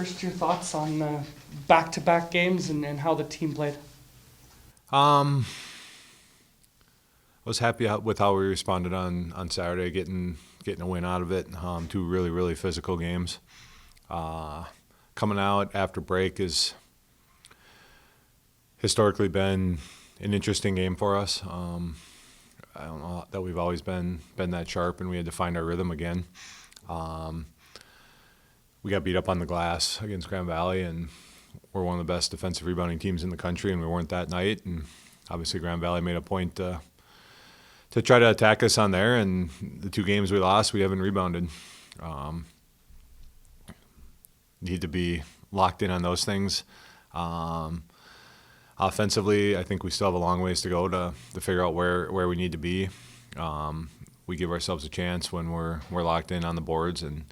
first your thoughts on back-to-back games and how the team played. I was happy with how we responded on Saturday, getting a win out of it. Two really, really physical games. Coming out after break has historically been an interesting game for us. I don't know that we've always been that sharp, and we had to find our rhythm again. We got beat up on the glass against Grand Valley, and we're one of the best defensive rebounding teams in the country, and we weren't that night. And obviously Grand Valley made a point to try to attack us on there, and the two games we lost, we haven't rebounded. Need to be locked in on those things. Offensively, I think we still have a long ways to go to figure out where we need to be. We give ourselves a chance when we're locked in on the boards and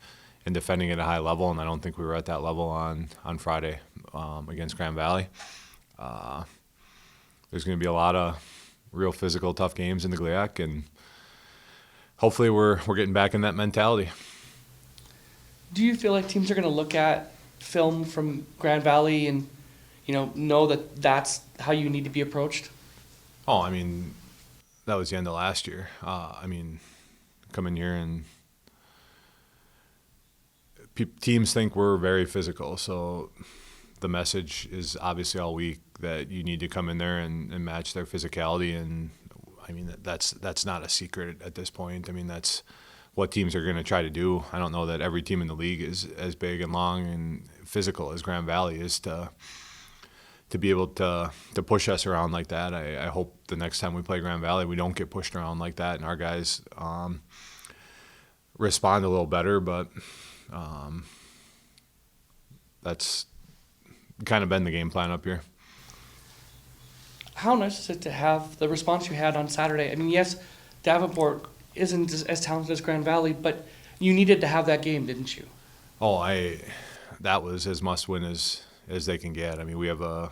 defending at a high level, and I don't think we were at that level on Friday against Grand Valley. There's going to be a lot of real physical, tough games in the GLIAC, and hopefully we're getting back in that mentality. Do you feel like teams are going to look at film from Grand Valley and know that that's how you need to be approached? Oh, I mean, that was the end of last year. Come in here and teams think we're very physical, so the message is obviously all week that you need to come in there and match their physicality, and I mean that's not a secret at this point. I mean that's what teams are going to try to do. I don't know that every team in the league is as big and long and physical as Grand Valley is to be able to push us around like that. I hope the next time we play Grand Valley we don't get pushed around like that, and our guys respond a little better, but that's kind of been the game plan up here. How nice is it to have the response you had on Saturday? I mean, yes, Davenport isn't as talented as Grand Valley, but you needed to have that game, didn't you? Oh, that was as must-win as they can get. I mean, we have a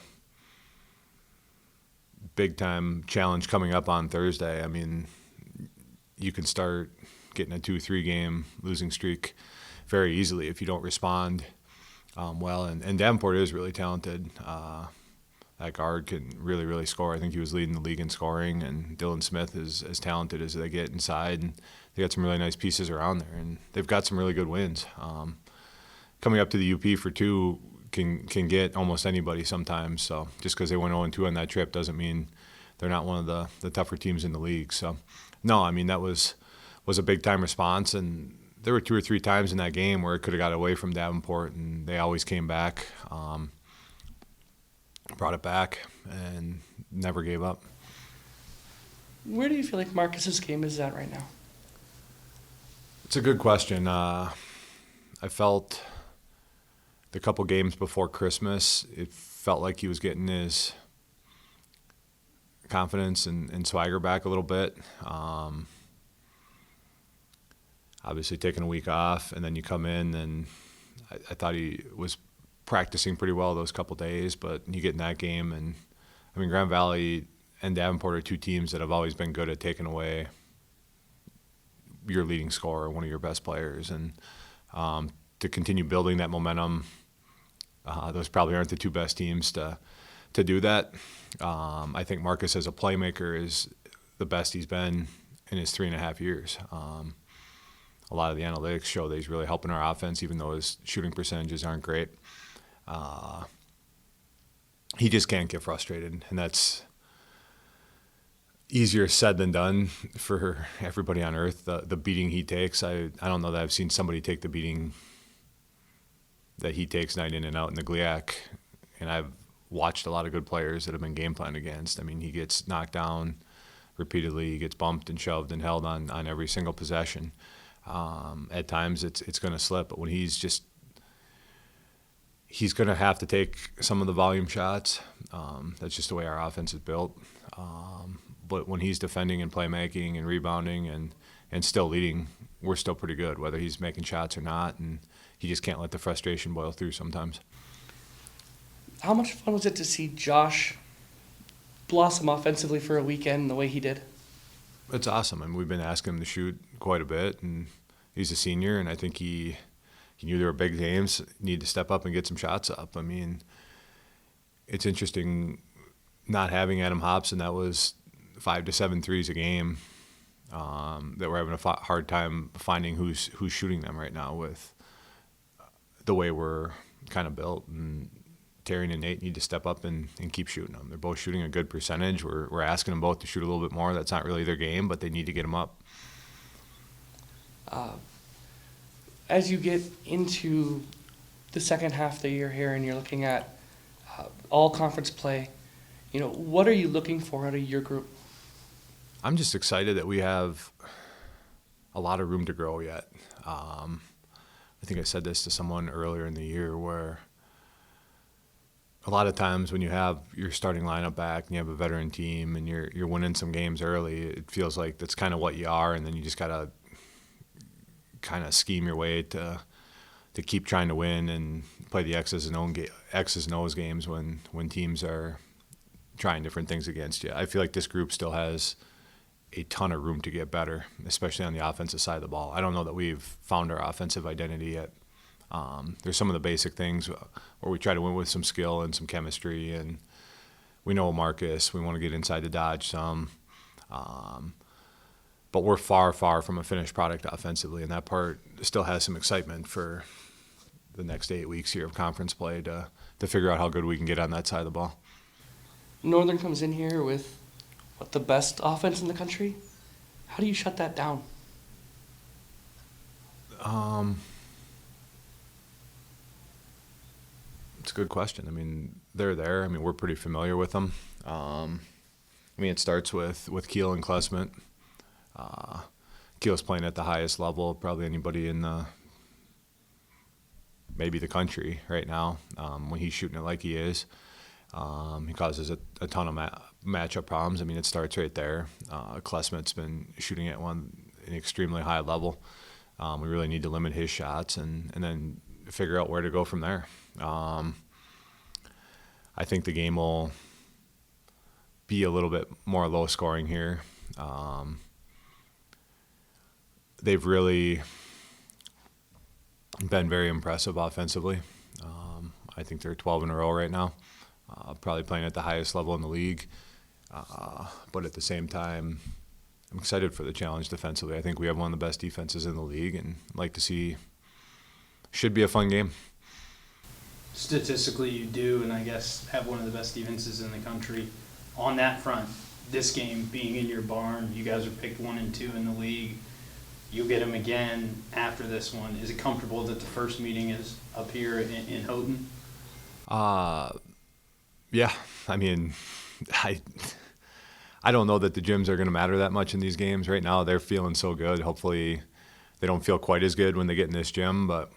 big-time challenge coming up on Thursday. I mean, you can start getting a 2-3 game losing streak very easily if you don't respond well. And Davenport is really talented. That guard can really, really score. I think he was leading the league in scoring, and Dylan Smith is as talented as they get inside. And they got some really nice pieces around there, and they've got some really good wins. Coming up to the UP for two can get almost anybody sometimes. So just because they went 0-2 on that trip doesn't mean they're not one of the tougher teams in the league. So, no, I mean, that was a big-time response, and there were 2 or 3 times in that game where it could have got away from Davenport, and they always came back, brought it back, and never gave up. Where do you feel like Marcus's game is at right now? It's a good question. I felt the couple games before Christmas, it felt like he was getting his confidence and swagger back a little bit. Obviously taking a week off, and then you come in, and I thought he was practicing pretty well those couple days, but you get in that game, and I mean Grand Valley and Davenport are two teams that have always been good at taking away your leading scorer, one of your best players, and to continue building that momentum, those probably aren't the two best teams to do that. I think Marcus as a playmaker is the best he's been in his 3.5 years. A lot of the analytics show that he's really helping our offense, even though his shooting percentages aren't great. He just can't get frustrated, and that's easier said than done for everybody on earth. The beating he takes, I don't know that I've seen somebody take the beating that he takes night in and out in the GLIAC, and I've watched a lot of good players that have been game planned against. I mean, he gets knocked down repeatedly, he gets bumped and shoved and held on every single possession. At times it's going to slip, but when he's going to have to take some of the volume shots. That's just the way our offense is built. But when he's defending and playmaking and rebounding and still leading, we're still pretty good, whether he's making shots or not, and he just can't let the frustration boil through sometimes. How much fun was it to see Josh blossom offensively for a weekend the way he did? It's awesome. I mean, we've been asking him to shoot quite a bit, and he's a senior, and I think he you knew there were big games, need to step up and get some shots up. I mean, it's interesting not having Adam Hobson. That was 5 to 7 threes a game that we're having a hard time finding who's shooting them right now with the way we're kind of built. And Terry and Nate need to step up and keep shooting them. They're both shooting a good percentage. We're asking them both to shoot a little bit more. That's not really their game, but they need to get them up. As you get into the second half of the year here and you're looking at all conference play, what are you looking for out of your group? I'm just excited that we have a lot of room to grow yet. I think I said this to someone earlier in the year where a lot of times when you have your starting lineup back and you have a veteran team and you're winning some games early, it feels like that's kind of what you are, and then you just got to kind of scheme your way to keep trying to win and play the X's and O's games when teams are trying different things against you. I feel like this group still has a ton of room to get better, especially on the offensive side of the ball. I don't know that we've found our offensive identity yet. There's some of the basic things where we try to win with some skill and some chemistry, and we know Marcus. We want to get inside the Dodge some. But we're far, far from a finished product offensively, and that part still has some excitement for the next 8 weeks here of conference play to figure out how good we can get on that side of the ball. Northern comes in here with the best offense in the country. How do you shut that down? It's a good question. I mean, they're there. I mean, we're pretty familiar with them. It starts with Keel and Klesmet. Keel's playing at the highest level, probably anybody in maybe the country right now. When he's shooting it like he is, he causes a ton of matchup problems. I mean, it starts right there. Klesmet's been shooting at an extremely high level. We really need to limit his shots and then figure out where to go from there. I think the game will be a little bit more low scoring here. They've really been very impressive offensively. I think they're 12 in a row right now, probably playing at the highest level in the league. But at the same time, I'm excited for the challenge defensively. I think we have one of the best defenses in the league, and I'd like to see. Should be a fun game. Statistically, you do, and I guess have one of the best defenses in the country. On that front, this game being in your barn, you guys are picked 1 and 2 in the league. You'll get them again after this one. Is it comfortable that the first meeting is up here in Houghton? Yeah. I mean, I don't know that the gyms are going to matter that much in these games. Right now, they're feeling so good. Hopefully, they don't feel quite as good when they get in this gym, but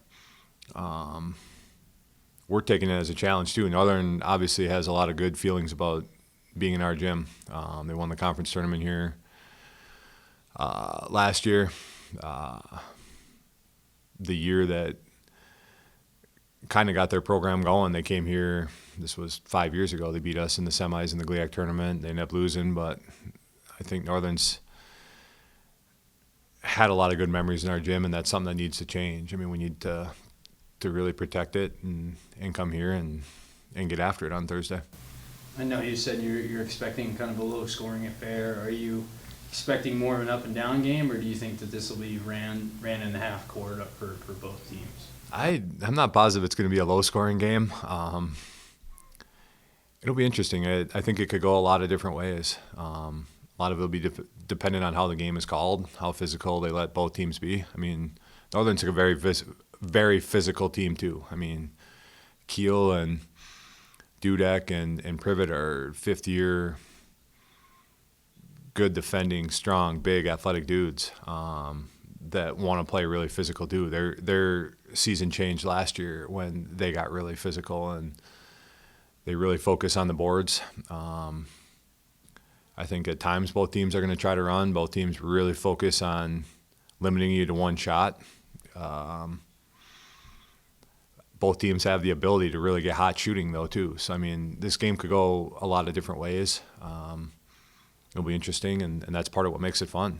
we're taking it as a challenge too. Northern obviously has a lot of good feelings about being in our gym. They won the conference tournament here last year. The year that kind of got their program going, they came here. This was 5 years ago. They beat us in the semis in the GLIAC tournament. They ended up losing, but I think Northern's had a lot of good memories in our gym, and that's something that needs to change. I mean, we need to really protect it and come here and get after it on Thursday. I know you said you're expecting kind of a low-scoring affair. Are you expecting more of an up-and-down game, or do you think that this will be ran in the half court for both teams? I'm not positive it's going to be a low-scoring game. It'll be interesting. I think it could go a lot of different ways. A lot of it will be dependent on how the game is called, how physical they let both teams be. I mean, Northern's a very physical team too. I mean, Keel and Dudek and Privet are fifth-year, good defending, strong, big, athletic dudes that want to play really physical too. Their season changed last year when they got really physical and they really focus on the boards. I think at times both teams are going to try to run. Both teams really focus on limiting you to one shot. Both teams have the ability to really get hot shooting, though, too. So, I mean, this game could go a lot of different ways. It'll be interesting, and that's part of what makes it fun.